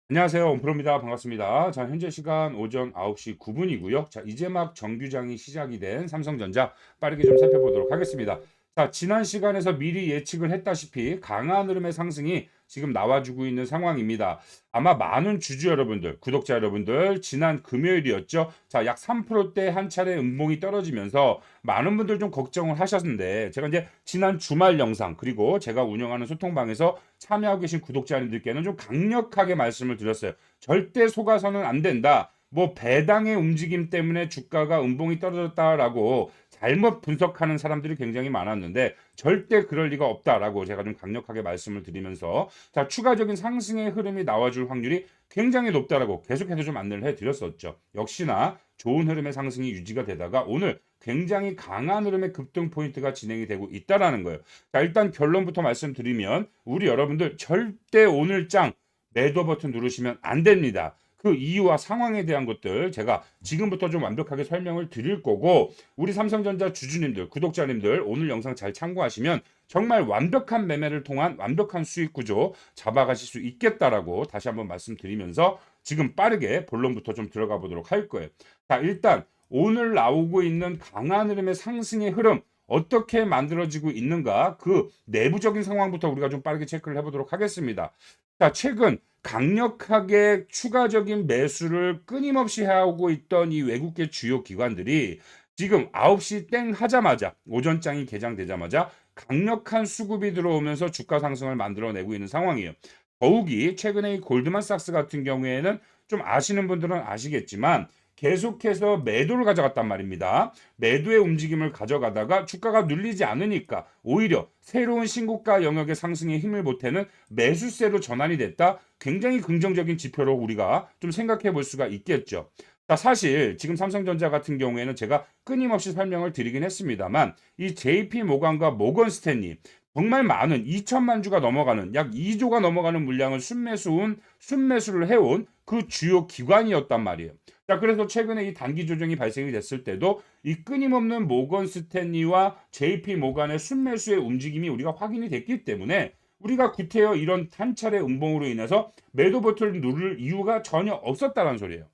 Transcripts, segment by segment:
안녕하세요. 온프로입니다. 반갑습니다. 자, 현재 시간 오전 9시 9분이고요. 자, 이제 막 정규장이 시작이 된 삼성전자 빠르게 좀 살펴보도록 하겠습니다. 자, 지난 시간에서 미리 예측을 했다시피 강한 흐름의 상승이 지금 나와주고 있는 상황입니다. 아마 많은 주주 여러분들, 구독자 여러분들, 지난 금요일이었죠. 자, 약 3%대 한 차례 음봉이 떨어지면서 많은 분들 좀 걱정을 하셨는데, 제가 이제 지난 주말 영상, 그리고 제가 운영하는 소통방에서 참여하고 계신 구독자님들께는 좀 강력하게 말씀을 드렸어요. 절대 속아서는 안 된다. 뭐 배당의 움직임 때문에 주가가 음봉이 떨어졌다라고 잘못 분석하는 사람들이 굉장히 많았는데 절대 그럴 리가 없다라고 제가 좀 강력하게 말씀을 드리면서 자, 추가적인 상승의 흐름이 나와줄 확률이 굉장히 높다라고 계속해서 좀 안내를 해드렸었죠. 역시나 좋은 흐름의 상승이 유지가 되다가 오늘 굉장히 강한 흐름의 급등 포인트가 진행이 되고 있다라는 거예요. 자, 일단 결론부터 말씀드리면 우리 여러분들 절대 오늘 장 매도 버튼 누르시면 안 됩니다. 그 이유와 상황에 대한 것들 제가 지금부터 좀 완벽하게 설명을 드릴 거고 우리 삼성전자 주주님들, 구독자님들 오늘 영상 잘 참고하시면 정말 완벽한 매매를 통한 완벽한 수익 구조 잡아가실 수 있겠다라고 다시 한번 말씀드리면서 지금 빠르게 본론부터 좀 들어가 보도록 할 거예요. 자, 일단 오늘 나오고 있는 강한 흐름의 상승의 흐름 어떻게 만들어지고 있는가 그 내부적인 상황부터 우리가 좀 빠르게 체크를 해보도록 하겠습니다. 자, 최근 강력하게 추가적인 매수를 끊임없이 해오고 있던 이 외국계 주요 기관들이 지금 9시 땡 하자마자 오전장이 개장되자마자 강력한 수급이 들어오면서 주가 상승을 만들어내고 있는 상황이에요. 더욱이 최근에 이 골드만삭스 같은 경우에는 좀 아시는 분들은 아시겠지만 계속해서 매도를 가져갔단 말입니다. 매도의 움직임을 가져가다가 주가가 눌리지 않으니까 오히려 새로운 신고가 영역의 상승에 힘을 보태는 매수세로 전환이 됐다. 굉장히 긍정적인 지표로 우리가 좀 생각해 볼 수가 있겠죠. 자, 사실 지금 삼성전자 같은 경우에는 제가 끊임없이 설명을 드리긴 했습니다만 이 JP 모건과 모건 스탠리 정말 많은 2천만 주가 넘어가는 약 2조가 넘어가는 물량을 순매수를 해온 그 주요 기관이었단 말이에요. 자, 그래서 최근에 이 단기 조정이 발생이 됐을 때도 이 끊임없는 모건 스탠리와 JP 모건의 순매수의 움직임이 우리가 확인이 됐기 때문에 우리가 구태여 이런 한 차례 음봉으로 인해서 매도 버튼을 누를 이유가 전혀 없었다는 소리예요.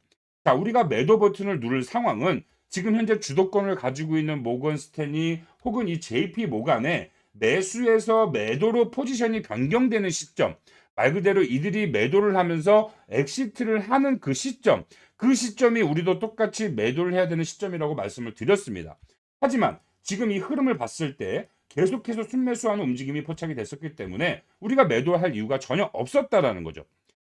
자, 우리가 매도 버튼을 누를 상황은 지금 현재 주도권을 가지고 있는 모건 스탠리 혹은 이 JP 모건의 매수에서 매도로 포지션이 변경되는 시점, 말 그대로 이들이 매도를 하면서 엑시트를 하는 그 시점, 그 시점이 우리도 똑같이 매도를 해야 되는 시점이라고 말씀을 드렸습니다. 하지만 지금 이 흐름을 봤을 때 계속해서 순매수하는 움직임이 포착이 됐었기 때문에 우리가 매도할 이유가 전혀 없었다라는 거죠.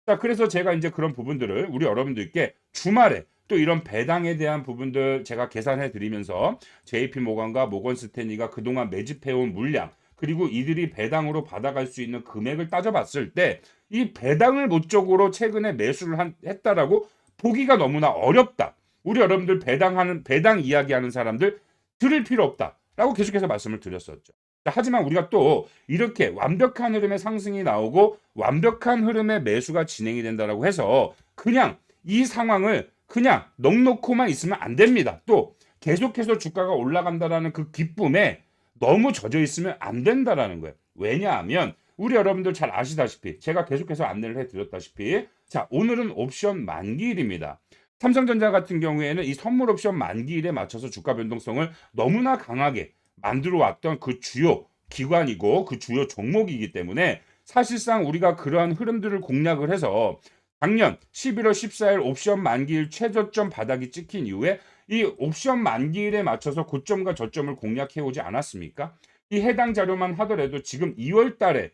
자, 그래서 제가 이제 그런 부분들을 우리 여러분들께 주말에 또 이런 배당에 대한 부분들 제가 계산해 드리면서 JP 모건과 모건 스탠리가 그동안 매집해온 물량 그리고 이들이 배당으로 받아갈 수 있는 금액을 따져봤을 때 이 배당을 목적으로 최근에 매수를 했다라고 보기가 너무나 어렵다. 우리 여러분들 배당 이야기하는 사람들 들을 필요 없다라고 계속해서 말씀을 드렸었죠. 하지만 우리가 또 이렇게 완벽한 흐름의 상승이 나오고 완벽한 흐름의 매수가 진행이 된다라고 해서 그냥 이 상황을 그냥 넋놓고만 있으면 안 됩니다. 또 계속해서 주가가 올라간다라는 그 기쁨에 너무 젖어 있으면 안 된다라는 거예요. 왜냐하면 우리 여러분들 잘 아시다시피 제가 계속해서 안내를 해드렸다시피 자, 오늘은 옵션 만기일입니다. 삼성전자 같은 경우에는 이 선물 옵션 만기일에 맞춰서 주가 변동성을 너무나 강하게 만들어 왔던 그 주요 기관이고 그 주요 종목이기 때문에 사실상 우리가 그러한 흐름들을 공략을 해서 작년 11월 14일 옵션 만기일 최저점 바닥이 찍힌 이후에 이 옵션 만기일에 맞춰서 고점과 저점을 공략해 오지 않았습니까? 이 해당 자료만 하더라도 지금 2월 달에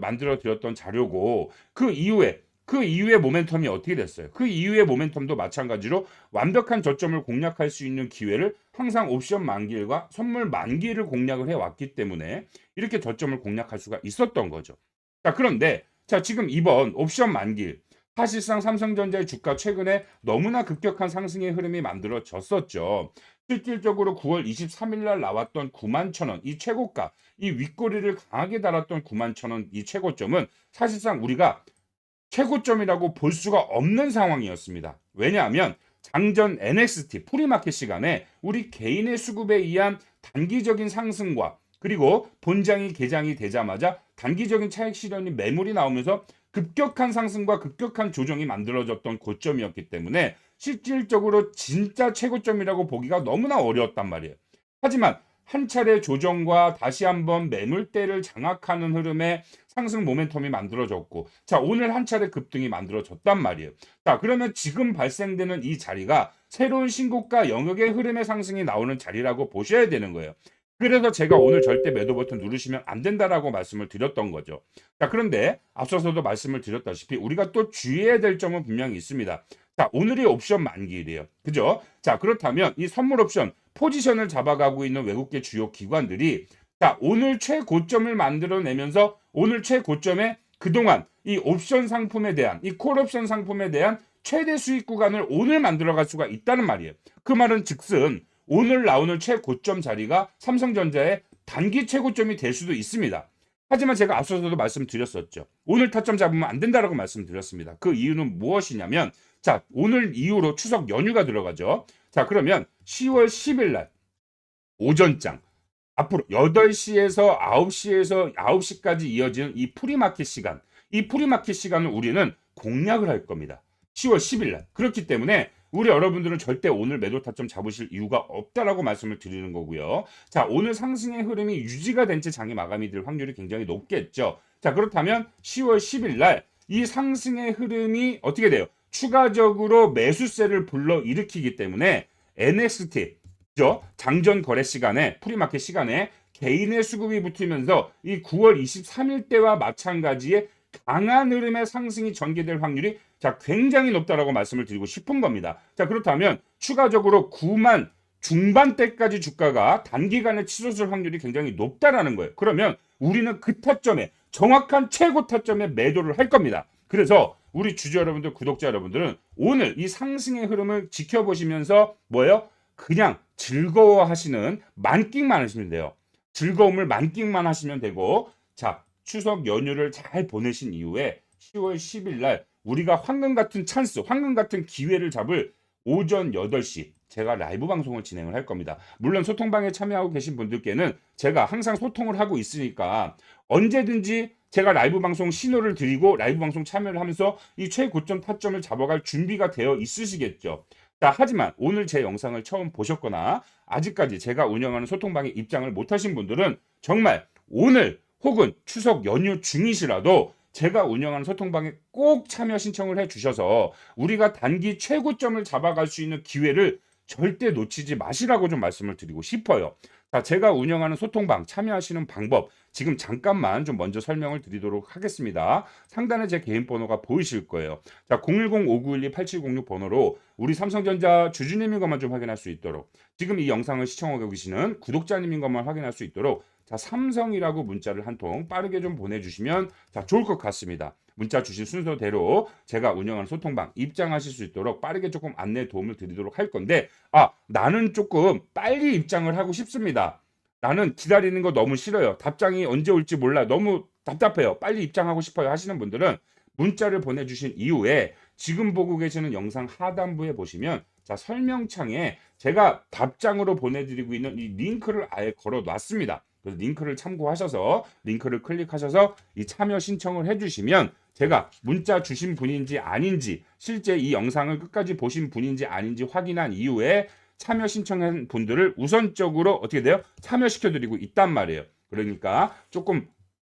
만들어 드렸던 자료고 그 이후에 모멘텀이 어떻게 됐어요? 그 이후의 모멘텀도 마찬가지로 완벽한 저점을 공략할 수 있는 기회를 항상 옵션 만기일과 선물 만기일을 공략을 해왔기 때문에 이렇게 저점을 공략할 수가 있었던 거죠. 자, 그런데 자, 지금 이번 옵션 만기일 사실상 삼성전자의 주가 최근에 너무나 급격한 상승의 흐름이 만들어졌었죠. 실질적으로 9월 23일 날 나왔던 9만 천원 이 최고가 이 윗꼬리를 강하게 달았던 9만 천원 이 최고점은 사실상 우리가 최고점이라고 볼 수가 없는 상황이었습니다. 왜냐하면 장전 NXT 프리마켓 시간에 우리 개인의 수급에 의한 단기적인 상승과 그리고 본장이 개장이 되자마자 단기적인 차익 실현이 매물이 나오면서 급격한 상승과 급격한 조정이 만들어졌던 고점이었기 때문에 실질적으로 진짜 최고점이라고 보기가 너무나 어려웠단 말이에요. 하지만 한 차례 조정과 다시 한번 매물대를 장악하는 흐름의 상승 모멘텀이 만들어졌고, 자, 오늘 한 차례 급등이 만들어졌단 말이에요. 자, 그러면 지금 발생되는 이 자리가 새로운 신고가 영역의 흐름의 상승이 나오는 자리라고 보셔야 되는 거예요. 그래서 제가 오늘 절대 매도 버튼 누르시면 안 된다라고 말씀을 드렸던 거죠. 자, 그런데 앞서서도 말씀을 드렸다시피 우리가 또 주의해야 될 점은 분명히 있습니다. 자, 오늘이 옵션 만기일이에요. 그죠? 자, 그렇다면 이 선물 옵션 포지션을 잡아가고 있는 외국계 주요 기관들이 자, 오늘 최고점을 만들어내면서 오늘 최고점에 그동안 이 옵션 상품에 대한 이 콜옵션 상품에 대한 최대 수익 구간을 오늘 만들어갈 수가 있다는 말이에요. 그 말은 즉슨 오늘 나오는 최고점 자리가 삼성전자의 단기 최고점이 될 수도 있습니다. 하지만 제가 앞서서도 말씀드렸었죠. 오늘 타점 잡으면 안 된다라고 말씀드렸습니다. 그 이유는 무엇이냐면 자, 오늘 이후로 추석 연휴가 들어가죠. 자, 그러면 10월 10일 날 오전장 앞으로 8시에서 9시까지 이어지는 이 프리마켓 시간, 이 프리마켓 시간을 우리는 공략을 할 겁니다. 10월 10일 날. 그렇기 때문에 우리 여러분들은 절대 오늘 매도 타점 잡으실 이유가 없다라고 말씀을 드리는 거고요. 자, 오늘 상승의 흐름이 유지가 된 채 장이 마감이 될 확률이 굉장히 높겠죠. 자, 그렇다면 10월 10일 날 이 상승의 흐름이 어떻게 돼요? 추가적으로 매수세를 불러일으키기 때문에 NXT 그죠? 장전 거래 시간에 프리마켓 시간에 개인의 수급이 붙으면서 이 9월 23일 때와 마찬가지의 강한 흐름의 상승이 전개될 확률이 자 굉장히 높다라고 말씀을 드리고 싶은 겁니다. 자, 그렇다면 추가적으로 9만 중반대까지 주가가 단기간에 치솟을 확률이 굉장히 높다라는 거예요. 그러면 우리는 그 타점에 정확한 최고 타점에 매도를 할 겁니다. 그래서 우리 주주 여러분들, 구독자 여러분들은 오늘 이 상승의 흐름을 지켜보시면서 뭐예요? 그냥 즐거워하시는 만끽만 하시면 돼요. 즐거움을 만끽만 하시면 되고 자, 추석 연휴를 잘 보내신 이후에 10월 10일 날 우리가 황금 같은 찬스, 황금 같은 기회를 잡을 오전 8시 제가 라이브 방송을 진행을 할 겁니다. 물론 소통방에 참여하고 계신 분들께는 제가 항상 소통을 하고 있으니까 언제든지 제가 라이브 방송 신호를 드리고 라이브 방송 참여를 하면서 이 최고점 타점을 잡아갈 준비가 되어 있으시겠죠. 자, 하지만 오늘 제 영상을 처음 보셨거나 아직까지 제가 운영하는 소통방에 입장을 못하신 분들은 정말 오늘 혹은 추석 연휴 중이시라도 제가 운영하는 소통방에 꼭 참여 신청을 해 주셔서 우리가 단기 최고점을 잡아갈 수 있는 기회를 절대 놓치지 마시라고 좀 말씀을 드리고 싶어요. 자, 제가 운영하는 소통방 참여하시는 방법 지금 잠깐만 좀 먼저 설명을 드리도록 하겠습니다. 상단에 제 개인 번호가 보이실 거예요. 자, 010-5912-8706 번호로 우리 삼성전자 주주님인 것만 좀 확인할 수 있도록 지금 이 영상을 시청하고 계시는 구독자님인 것만 확인할 수 있도록 자, 삼성이라고 문자를 한 통 빠르게 좀 보내주시면 자, 좋을 것 같습니다. 문자 주신 순서대로 제가 운영하는 소통방 입장하실 수 있도록 빠르게 조금 안내 도움을 드리도록 할 건데 나는 조금 빨리 입장을 하고 싶습니다. 나는 기다리는 거 너무 싫어요. 답장이 언제 올지 몰라. 너무 답답해요. 빨리 입장하고 싶어요 하시는 분들은 문자를 보내주신 이후에 지금 보고 계시는 영상 하단부에 보시면 자, 설명창에 제가 답장으로 보내드리고 있는 이 링크를 아예 걸어 놨습니다. 그래서 링크를 참고하셔서 링크를 클릭하셔서 이 참여 신청을 해주시면 제가 문자 주신 분인지 아닌지 실제 이 영상을 끝까지 보신 분인지 아닌지 확인한 이후에 참여 신청한 분들을 우선적으로 어떻게 돼요? 참여시켜드리고 있단 말이에요. 그러니까 조금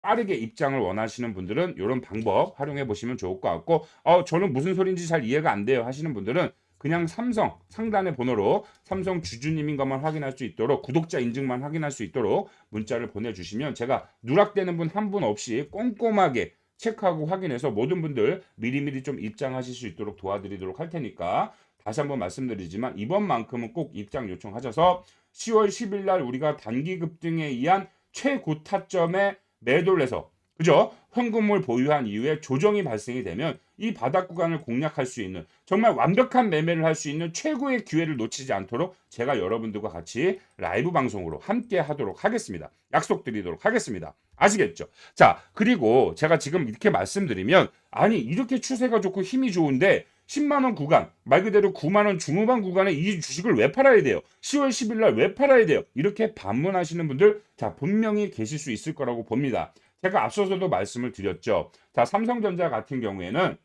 빠르게 입장을 원하시는 분들은 이런 방법 활용해 보시면 좋을 것 같고 저는 무슨 소리인지 잘 이해가 안 돼요 하시는 분들은 그냥 삼성 상단의 번호로 삼성 주주님인 것만 확인할 수 있도록 구독자 인증만 확인할 수 있도록 문자를 보내주시면 제가 누락되는 분 한 분 없이 꼼꼼하게 체크하고 확인해서 모든 분들 미리미리 좀 입장하실 수 있도록 도와드리도록 할 테니까 다시 한번 말씀드리지만 이번만큼은 꼭 입장 요청하셔서 10월 10일 날 우리가 단기 급등에 의한 최고타점에 매도를 해서 그죠? 현금을 보유한 이후에 조정이 발생이 되면 이 바닥 구간을 공략할 수 있는 정말 완벽한 매매를 할 수 있는 최고의 기회를 놓치지 않도록 제가 여러분들과 같이 라이브 방송으로 함께 하도록 하겠습니다. 약속드리도록 하겠습니다. 아시겠죠? 자, 그리고 제가 지금 이렇게 말씀드리면 아니 이렇게 추세가 좋고 힘이 좋은데 10만원 구간 말 그대로 9만원 중후반 구간에 이 주식을 왜 팔아야 돼요? 10월 10일 날 왜 팔아야 돼요? 이렇게 반문하시는 분들 자 분명히 계실 수 있을 거라고 봅니다. 제가 앞서서도 말씀을 드렸죠. 자, 삼성전자 같은 경우에는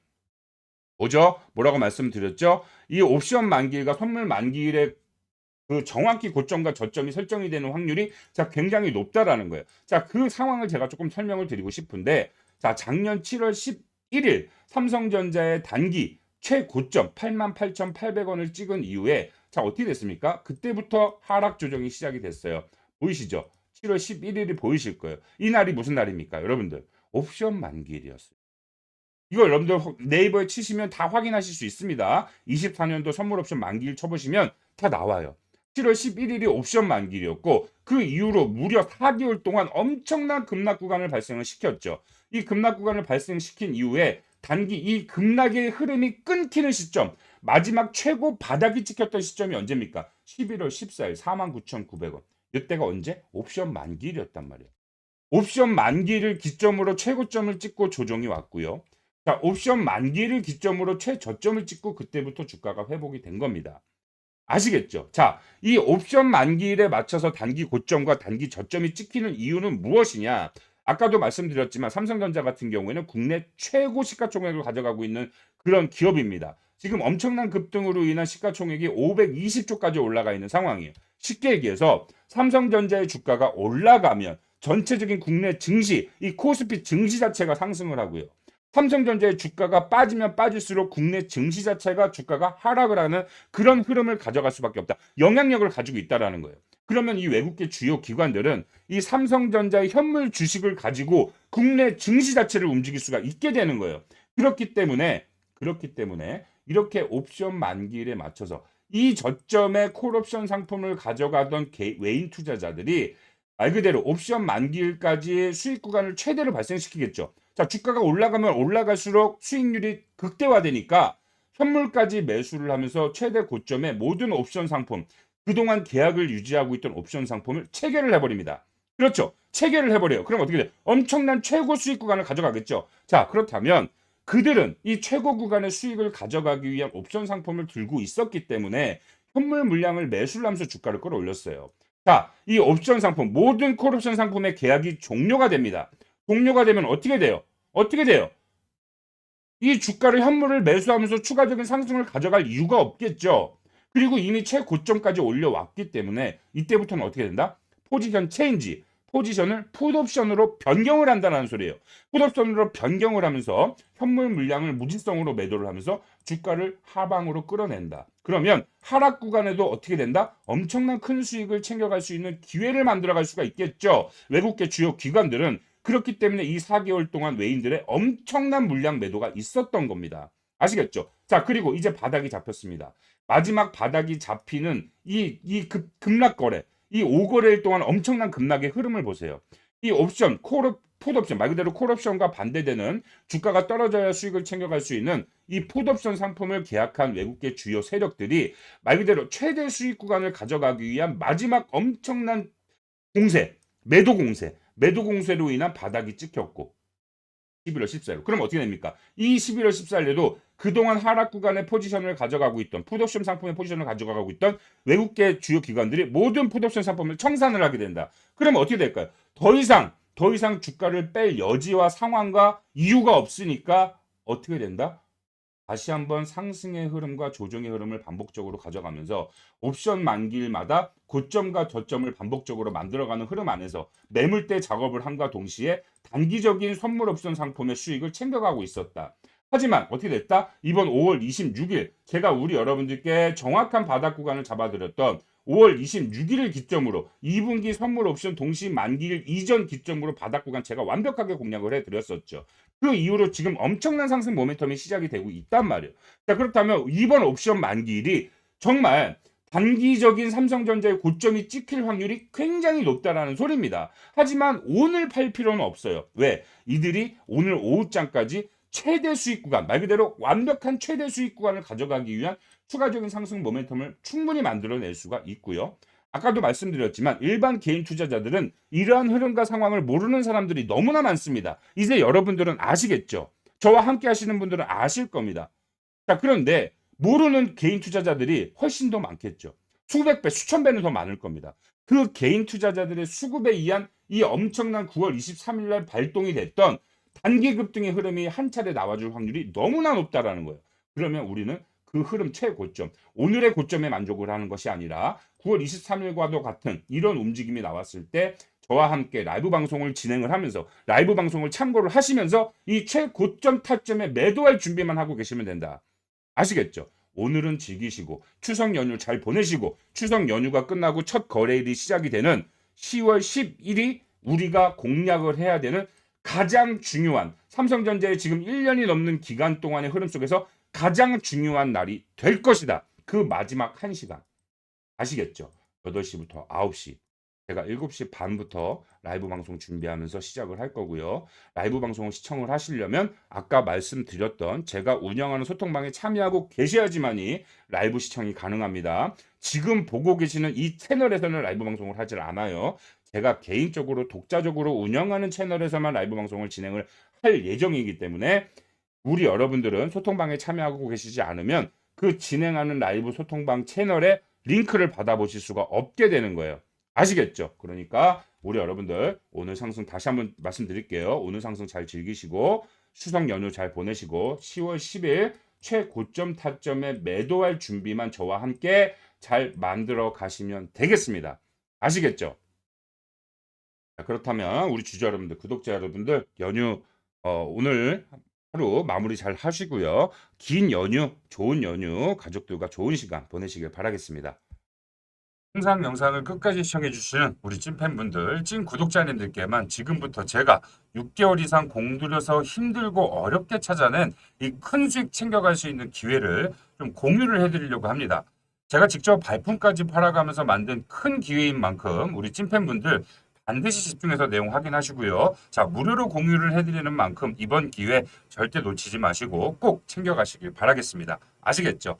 뭐죠? 뭐라고 말씀드렸죠? 이 옵션 만기일과 선물 만기일의 그 정확히 고점과 저점이 설정이 되는 확률이 자 굉장히 높다라는 거예요. 자, 그 상황을 제가 조금 설명을 드리고 싶은데 자, 작년 7월 11일 삼성전자의 단기 최고점 88,800 원을 찍은 이후에 자, 어떻게 됐습니까? 그때부터 하락 조정이 시작이 됐어요. 보이시죠? 7월 11일이 보이실 거예요. 이 날이 무슨 날입니까? 여러분들 옵션 만기일이었어요. 이거 여러분들 네이버에 치시면 다 확인하실 수 있습니다. 24년도 선물 옵션 만기일 쳐보시면 다 나와요. 7월 11일이 옵션 만기일이었고 그 이후로 무려 4개월 동안 엄청난 급락 구간을 발생을 시켰죠. 이 급락 구간을 발생시킨 이후에 단기 이 급락의 흐름이 끊기는 시점, 마지막 최고 바닥이 찍혔던 시점이 언제입니까? 11월 14일 49,900원. 이때가 언제? 옵션 만기일이었단 말이에요. 옵션 만기를 기점으로 최고점을 찍고 조정이 왔고요. 자, 옵션 만기를 기점으로 최저점을 찍고 그때부터 주가가 회복이 된 겁니다. 아시겠죠? 자, 이 옵션 만기일에 맞춰서 단기 고점과 단기 저점이 찍히는 이유는 무엇이냐? 아까도 말씀드렸지만 삼성전자 같은 경우에는 국내 최고 시가총액을 가져가고 있는 그런 기업입니다. 지금 엄청난 급등으로 인한 시가총액이 520조까지 올라가 있는 상황이에요. 쉽게 얘기해서 삼성전자의 주가가 올라가면 전체적인 국내 증시, 이 코스피 증시 자체가 상승을 하고요. 삼성전자의 주가가 빠지면 빠질수록 국내 증시 자체가 주가가 하락을 하는 그런 흐름을 가져갈 수밖에 없다. 영향력을 가지고 있다라는 거예요. 그러면 이 외국계 주요 기관들은 이 삼성전자의 현물 주식을 가지고 국내 증시 자체를 움직일 수가 있게 되는 거예요. 그렇기 때문에 이렇게 옵션 만기일에 맞춰서 이 저점에 콜옵션 상품을 가져가던 외인 투자자들이 말 그대로 옵션 만기일까지 수익 구간을 최대로 발생시키겠죠. 자, 주가가 올라가면 올라갈수록 수익률이 극대화되니까 현물까지 매수를 하면서 최대 고점에 모든 옵션 상품, 그동안 계약을 유지하고 있던 옵션 상품을 체결을 해버립니다. 그렇죠. 체결을 해버려요. 그럼 어떻게 돼? 엄청난 최고 수익 구간을 가져가겠죠. 자, 그렇다면 그들은 이 최고 구간의 수익을 가져가기 위한 옵션 상품을 들고 있었기 때문에 현물 물량을 매수를 하면서 주가를 끌어올렸어요. 자, 이 옵션 상품, 모든 콜옵션 상품의 계약이 종료가 됩니다. 종료가 되면 어떻게 돼요? 어떻게 돼요? 이 주가를 현물을 매수하면서 추가적인 상승을 가져갈 이유가 없겠죠. 그리고 이미 최고점까지 올려왔기 때문에 이때부터는 어떻게 된다? 포지션 체인지, 포지션을 풋옵션으로 변경을 한다는 소리예요. 풋옵션으로 변경을 하면서 현물 물량을 무지성으로 매도를 하면서 주가를 하방으로 끌어낸다. 그러면 하락 구간에도 어떻게 된다? 엄청난 큰 수익을 챙겨갈 수 있는 기회를 만들어갈 수가 있겠죠. 외국계 주요 기관들은 그렇기 때문에 이 4개월 동안 외인들의 엄청난 물량 매도가 있었던 겁니다. 아시겠죠? 자, 그리고 이제 바닥이 잡혔습니다. 마지막 바닥이 잡히는 이 급락 거래, 이 5거래일 동안 엄청난 급락의 흐름을 보세요. 이 옵션, 풋옵션, 말 그대로 콜옵션과 반대되는 주가가 떨어져야 수익을 챙겨갈 수 있는 이 풋옵션 상품을 계약한 외국계 주요 세력들이 말 그대로 최대 수익 구간을 가져가기 위한 마지막 엄청난 공세, 매도 공세로 인한 바닥이 찍혔고 11월 14일. 그럼 어떻게 됩니까? 이 11월 14일에도 그동안 하락 구간의 포지션을 가져가고 있던 풋옵션 상품의 포지션을 가져가고 있던 외국계 주요 기관들이 모든 풋옵션 상품을 청산을 하게 된다. 그러면 어떻게 될까요? 더 이상 주가를 뺄 여지와 상황과 이유가 없으니까 어떻게 된다? 다시 한번 상승의 흐름과 조정의 흐름을 반복적으로 가져가면서 옵션 만기일마다 고점과 저점을 반복적으로 만들어가는 흐름 안에서 매물대 작업을 함과 동시에 단기적인 선물 옵션 상품의 수익을 챙겨가고 있었다. 하지만 어떻게 됐다? 이번 5월 26일 제가 우리 여러분들께 정확한 바닥 구간을 잡아드렸던 5월 26일을 기점으로 2분기 선물 옵션 동시 만기일 이전 기점으로 바닥 구간 제가 완벽하게 공략을 해드렸었죠. 그 이후로 지금 엄청난 상승 모멘텀이 시작이 되고 있단 말이에요. 자, 그렇다면 이번 옵션 만기일이 정말 단기적인 삼성전자의 고점이 찍힐 확률이 굉장히 높다라는 소리입니다. 하지만 오늘 팔 필요는 없어요. 왜? 이들이 오늘 오후장까지 최대 수익 구간, 말 그대로 완벽한 최대 수익 구간을 가져가기 위한 추가적인 상승 모멘텀을 충분히 만들어낼 수가 있고요. 아까도 말씀드렸지만 일반 개인 투자자들은 이러한 흐름과 상황을 모르는 사람들이 너무나 많습니다. 이제 여러분들은 아시겠죠? 저와 함께 하시는 분들은 아실 겁니다. 자, 그런데 모르는 개인 투자자들이 훨씬 더 많겠죠. 수백 배, 수천 배는 더 많을 겁니다. 그 개인 투자자들의 수급에 의한 이 엄청난 9월 23일 날 발동이 됐던 단기 급등의 흐름이 한 차례 나와줄 확률이 너무나 높다라는 거예요. 그러면 우리는 그 흐름 최고점, 오늘의 고점에 만족을 하는 것이 아니라 9월 23일과도 같은 이런 움직임이 나왔을 때 저와 함께 라이브 방송을 진행을 하면서 라이브 방송을 참고를 하시면서 이 최고점 타점에 매도할 준비만 하고 계시면 된다. 아시겠죠? 오늘은 즐기시고 추석 연휴 잘 보내시고 추석 연휴가 끝나고 첫 거래일이 시작이 되는 10월 10일이 우리가 공략을 해야 되는 가장 중요한 삼성전자의 지금 1년이 넘는 기간 동안의 흐름 속에서 가장 중요한 날이 될 것이다. 그 마지막 1시간. 아시겠죠? 8시부터 9시. 제가 7시 반부터 라이브 방송 준비하면서 시작을 할 거고요. 라이브 방송을 시청을 하시려면 아까 말씀드렸던 제가 운영하는 소통방에 참여하고 계셔야지만이 라이브 시청이 가능합니다. 지금 보고 계시는 이 채널에서는 라이브 방송을 하질 않아요. 제가 개인적으로 독자적으로 운영하는 채널에서만 라이브 방송을 진행을 할 예정이기 때문에 우리 여러분들은 소통방에 참여하고 계시지 않으면 그 진행하는 라이브 소통방 채널에 링크를 받아보실 수가 없게 되는 거예요. 아시겠죠? 그러니까 우리 여러분들 오늘 상승 다시 한번 말씀드릴게요. 오늘 상승 잘 즐기시고 추석 연휴 잘 보내시고 10월 10일 최고점 타점에 매도할 준비만 저와 함께 잘 만들어 가시면 되겠습니다. 아시겠죠? 자, 그렇다면 우리 주주 여러분들, 구독자 여러분들 연휴 오늘 하루 마무리 잘 하시고요. 긴 연휴, 좋은 연휴, 가족들과 좋은 시간 보내시길 바라겠습니다. 항상 영상을 끝까지 시청해주시는 우리 찐팬분들, 찐 구독자님들께만 지금부터 제가 6개월 이상 공들여서 힘들고 어렵게 찾아낸 이 큰 수익 챙겨갈 수 있는 기회를 좀 공유를 해드리려고 합니다. 제가 직접 발품까지 팔아가면서 만든 큰 기회인 만큼 우리 찐팬분들 반드시 집중해서 내용 확인하시고요. 자, 무료로 공유를 해드리는 만큼 이번 기회 절대 놓치지 마시고 꼭 챙겨가시길 바라겠습니다. 아시겠죠?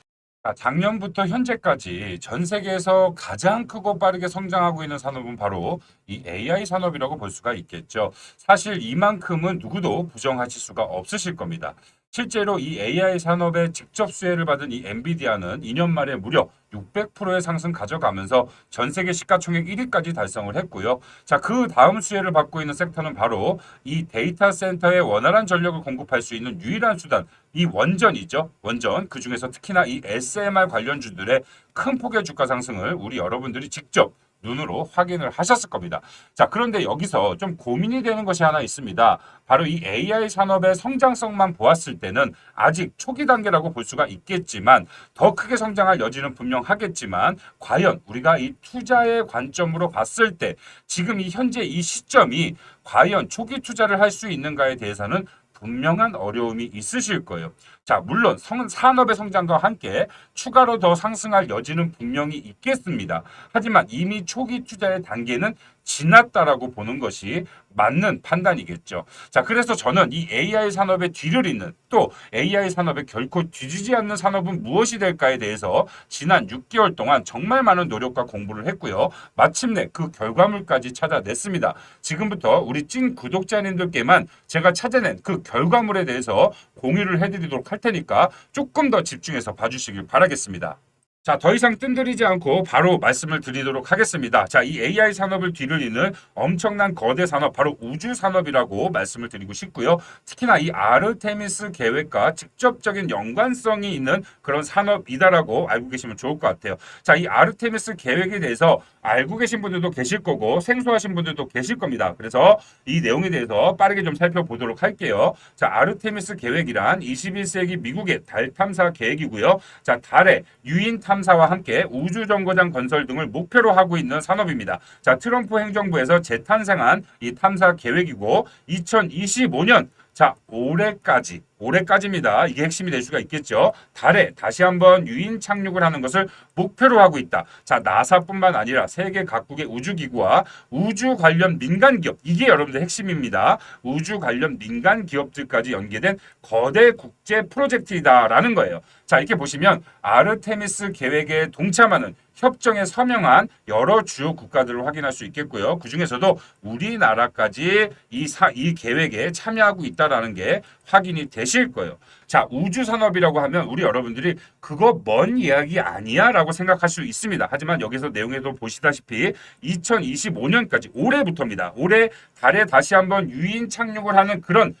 작년부터 현재까지 전 세계에서 가장 크고 빠르게 성장하고 있는 산업은 바로 이 AI 산업이라고 볼 수가 있겠죠. 사실 이만큼은 누구도 부정하실 수가 없으실 겁니다. 실제로 이 AI 산업에 직접 수혜를 받은 이 엔비디아는 2년 만에 무려 600%의 상승 가져가면서 전 세계 시가총액 1위까지 달성을 했고요. 자, 그 다음 수혜를 받고 있는 섹터는 바로 이 데이터 센터에 원활한 전력을 공급할 수 있는 유일한 수단, 이 원전이죠. 원전. 그 중에서 특히나 이 SMR 관련주들의 큰 폭의 주가 상승을 우리 여러분들이 직접 눈으로 확인을 하셨을 겁니다. 자, 그런데 여기서 좀 고민이 되는 것이 하나 있습니다. 바로 이 AI 산업의 성장성만 보았을 때는 아직 초기 단계라고 볼 수가 있겠지만 더 크게 성장할 여지는 분명하겠지만 과연 우리가 이 투자의 관점으로 봤을 때 지금 이 현재 이 시점이 과연 초기 투자를 할 수 있는가에 대해서는 분명한 어려움이 있으실 거예요. 자, 물론 산업의 성장과 함께 추가로 더 상승할 여지는 분명히 있겠습니다. 하지만 이미 초기 투자의 단계는 지났다라고 보는 것이 맞는 판단이겠죠. 자, 그래서 저는 이 AI 산업의 뒤를 잇는 또 AI 산업에 결코 뒤지지 않는 산업은 무엇이 될까에 대해서 지난 6개월 동안 정말 많은 노력과 공부를 했고요. 마침내 그 결과물까지 찾아냈습니다. 지금부터 우리 찐 구독자님들께만 제가 찾아낸 그 결과물에 대해서 공유를 해드리도록 할 테니까 조금 더 집중해서 봐주시길 바라겠습니다. 자, 더 이상 뜸들이지 않고 바로 말씀을 드리도록 하겠습니다. 자, 이 AI 산업을 뒤를 잇는 엄청난 거대 산업, 바로 우주 산업이라고 말씀을 드리고 싶고요. 특히나 이 아르테미스 계획과 직접적인 연관성이 있는 그런 산업이다라고 알고 계시면 좋을 것 같아요. 자, 이 아르테미스 계획에 대해서 알고 계신 분들도 계실 거고 생소하신 분들도 계실 겁니다. 그래서 이 내용에 대해서 빠르게 좀 살펴보도록 할게요. 자, 아르테미스 계획이란 21세기 미국의 달 탐사 계획이고요. 자, 달에 유인 탐사와 함께 우주정거장 건설 등을 목표로 하고 있는 산업입니다. 자, 트럼프 행정부에서 재탄생한 이 탐사 계획이고 2025년 자, 올해까지입니다. 이게 핵심이 될 수가 있겠죠. 달에 다시 한번 유인 착륙을 하는 것을 목표로 하고 있다. 자, 나사뿐만 아니라 세계 각국의 우주기구와 우주 관련 민간 기업, 이게 여러분들 핵심입니다. 우주 관련 민간 기업들까지 연계된 거대 국제 프로젝트이다라는 거예요. 자, 이렇게 보시면 아르테미스 계획에 동참하는 협정에 서명한 여러 주요 국가들을 확인할 수 있겠고요. 그 중에서도 우리나라까지 이 계획에 참여하고 있다라는 게 확인이 되실 거예요. 자, 우주산업이라고 하면 우리 여러분들이 그거 먼 이야기 아니야 라고 생각할 수 있습니다. 하지만 여기서 내용에도 보시다시피 2025년까지 올해부터입니다. 올해 달에 다시 한번 유인 착륙을 하는 그런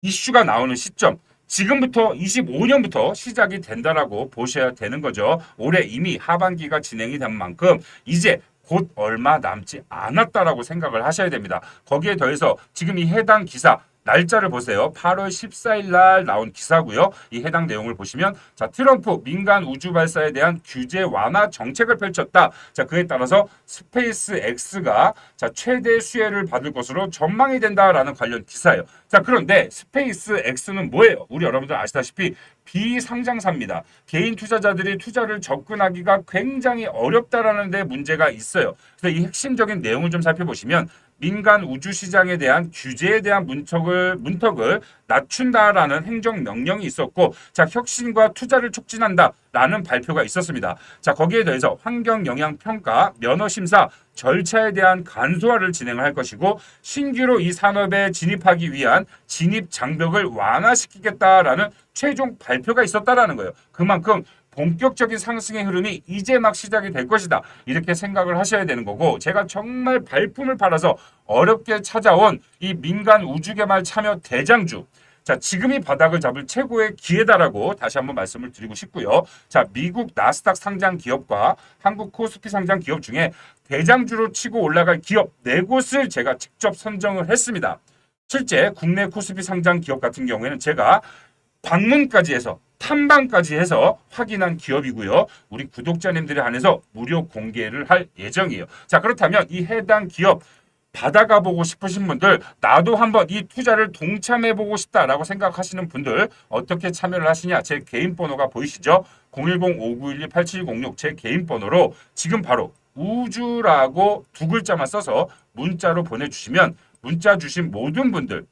이슈가 나오는 시점, 지금부터 25년부터 시작이 된다라고 보셔야 되는 거죠. 올해 이미 하반기가 진행이 된 만큼 이제 곧 얼마 남지 않았다라고 생각을 하셔야 됩니다. 거기에 더해서 지금 이 해당 기사 날짜를 보세요. 8월 14일 날 나온 기사고요. 이 해당 내용을 보시면 자, 트럼프 민간 우주 발사에 대한 규제 완화 정책을 펼쳤다. 자, 그에 따라서 스페이스 X가 자, 최대 수혜를 받을 것으로 전망이 된다라는 관련 기사예요. 자, 그런데 스페이스 X는 뭐예요? 우리 여러분들 아시다시피 비상장사입니다. 개인 투자자들이 투자를 접근하기가 굉장히 어렵다라는 데 문제가 있어요. 그래서 이 핵심적인 내용을 좀 살펴보시면 민간 우주 시장에 대한 규제에 대한 문턱을 낮춘다라는 행정 명령이 있었고, 자, 혁신과 투자를 촉진한다라는 발표가 있었습니다. 자, 거기에 더해서 환경 영향 평가, 면허 심사 절차에 대한 간소화를 진행을 할 것이고, 신규로 이 산업에 진입하기 위한 진입 장벽을 완화시키겠다라는 최종 발표가 있었다라는 거예요. 그만큼 본격적인 상승의 흐름이 이제 막 시작이 될 것이다. 이렇게 생각을 하셔야 되는 거고, 제가 정말 발품을 팔아서 어렵게 찾아온 이 민간 우주개발 참여 대장주. 자, 지금이 바닥을 잡을 최고의 기회다라고 다시 한번 말씀을 드리고 싶고요. 자, 미국 나스닥 상장 기업과 한국 코스피 상장 기업 중에 대장주로 치고 올라갈 기업 4곳을 제가 직접 선정을 했습니다. 실제 국내 코스피 상장 기업 같은 경우에는 제가 방문까지 해서 탐방까지 해서 확인한 기업이고요. 우리 구독자님들에 한해서 무료 공개를 할 예정이에요. 자, 그렇다면 이 해당 기업 받아가 보고 싶으신 분들, 나도 한번 이 투자를 동참해 보고 싶다라고 생각하시는 분들 어떻게 참여를 하시냐? 제 개인 번호가 보이시죠? 010-5912-8706 제 개인 번호로 지금 바로 우주라고 2글자만 써서 문자로 보내주시면 문자 주신 모든 분들,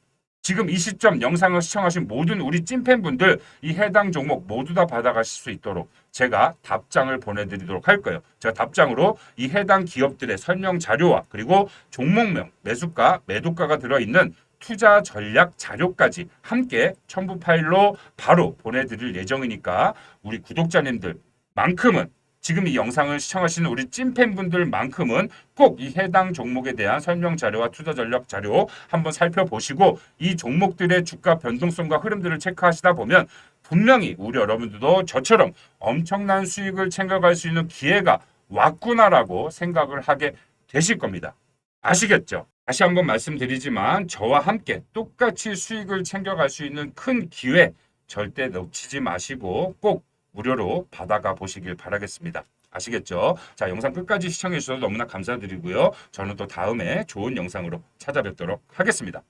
지금 이 시점 영상을 시청하신 모든 우리 찐팬분들 이 해당 종목 모두 다 받아가실 수 있도록 제가 답장을 보내드리도록 할 거예요. 제가 답장으로 이 해당 기업들의 설명 자료와 그리고 종목명, 매수가, 매도가가 들어있는 투자 전략 자료까지 함께 첨부 파일로 바로 보내드릴 예정이니까 우리 구독자님들만큼은, 지금 이 영상을 시청하시는 우리 찐팬분들만큼은 꼭 이 해당 종목에 대한 설명 자료와 투자 전략 자료 한번 살펴보시고 이 종목들의 주가 변동성과 흐름들을 체크하시다 보면 분명히 우리 여러분들도 저처럼 엄청난 수익을 챙겨갈 수 있는 기회가 왔구나라고 생각을 하게 되실 겁니다. 아시겠죠? 다시 한번 말씀드리지만 저와 함께 똑같이 수익을 챙겨갈 수 있는 큰 기회 절대 놓치지 마시고 꼭 무료로 받아가 보시길 바라겠습니다. 아시겠죠? 자, 영상 끝까지 시청해 주셔서 너무나 감사드리고요. 저는 또 다음에 좋은 영상으로 찾아뵙도록 하겠습니다.